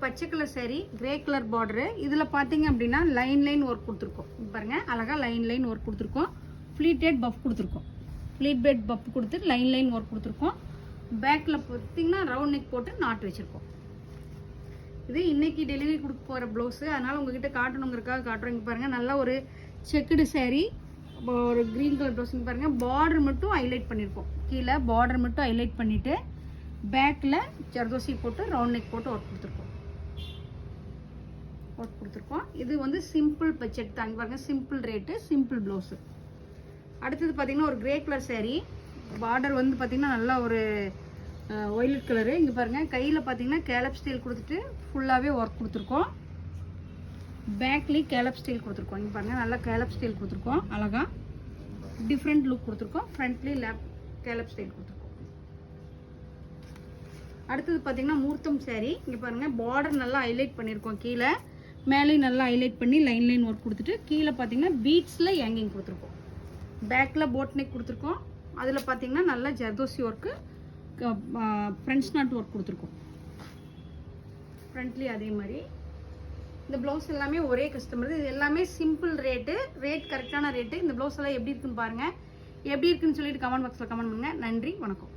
பச்சை colour saree grey colour border. இதில் பார்த்தீங்க அப்படின்னா லைன் ஒர்க் கொடுத்துருக்கோம். பாருங்கள் அழகாக லைன் ஒர்க் கொடுத்துருக்கோம். ஃப்ளீட்டட் பஃப் கொடுத்துருக்கோம். ஃப்ளீட் பெட் பஃப் கொடுத்து லைன் ஒர்க் கொடுத்துருக்கோம். பேக்கில் பார்த்தீங்கன்னா ரவுண்ட் நெக் போட்டு நாட் வச்சுருக்கோம். இது இன்னைக்கு டெலிவரி கொடுக்க போகிற ப்ளவுஸு, அதனால் உங்ககிட்ட காட்டணுங்கிறதுக்காக காட்டுறோம். இங்கே பாருங்கள் நல்லா ஒரு செக்குடு saree, ஒரு க்ரீன் கலர் ப்ளவுஸ். இங்கே பாருங்கள் பார்டர் மட்டும் ஹைலைட் பண்ணியிருக்கோம். கீழே பார்டர் மட்டும் ஹைலைட் பண்ணிவிட்டு பேக்கில் ஜர்தோசி போட்டு ரவுண்ட் நெக் போட்டு ஒர்க் கொடுத்துருக்கோம். இது வந்து சிம்பிள் பட்ஜெட் தான். இங்கே பாருங்கள் சிம்பிள் ரேட்டு, சிம்பிள் ப்ளவுஸு. அடுத்தது பார்த்தீங்கன்னா ஒரு கிரே கலர் saree, பார்டர் வந்து பார்த்தீங்கன்னா நல்லா ஒரு ஒய்லட் கலரு. இங்கே பாருங்கள் கையில் பார்த்தீங்கன்னா கேலப் ஸ்டைல் கொடுத்துட்டு ஃபுல்லாகவே ஒர்க் கொடுத்துருக்கோம். பேக்லேயும் கேலப் ஸ்டைல் கொடுத்துருக்கோம். இங்கே பாருங்கள் நல்லா கேலப் ஸ்டைல் கொடுத்துருக்கோம். அழகாக டிஃப்ரெண்ட் லுக் கொடுத்துருக்கோம். ஃப்ரண்ட்லேயும் கேலப் ஸ்டைல் கொடுத்துருக்கோம். அடுத்தது பார்த்தீங்கன்னா மூர்த்தம் saree. இங்கே பாருங்கள் பார்டர் நல்லா ஹைலைட் பண்ணியிருக்கோம். கீழே மேலேயும் நல்லா ஹைலைட் பண்ணி லைன் ஒர்க் கொடுத்துட்டு கீழே பார்த்தீங்கன்னா பீட்ஸில் ஹேங்கிங் கொடுத்துருக்கோம். பேக்கில் போட் நெக் கொடுத்துருக்கோம். அதில் பார்த்தீங்கன்னா நல்லா zardozi work, friends not work கொடுத்துருக்கோம். ஃப்ரண்ட்லேயும் அதே மாதிரி. இந்த ப்ளவுஸ் எல்லாமே ஒரே கஸ்டமர். இது எல்லாமே சிம்பிள் ரேட்டு, ரேட் கரெக்டான ரேட்டு. இந்த ப்ளவுஸ் எல்லாம் எப்படி இருக்குன்னு பாருங்கள். எப்படி இருக்குன்னு சொல்லிட்டு கமெண்ட் பாக்ஸில் கமெண்ட் பண்ணுங்கள். நன்றி, வணக்கம்.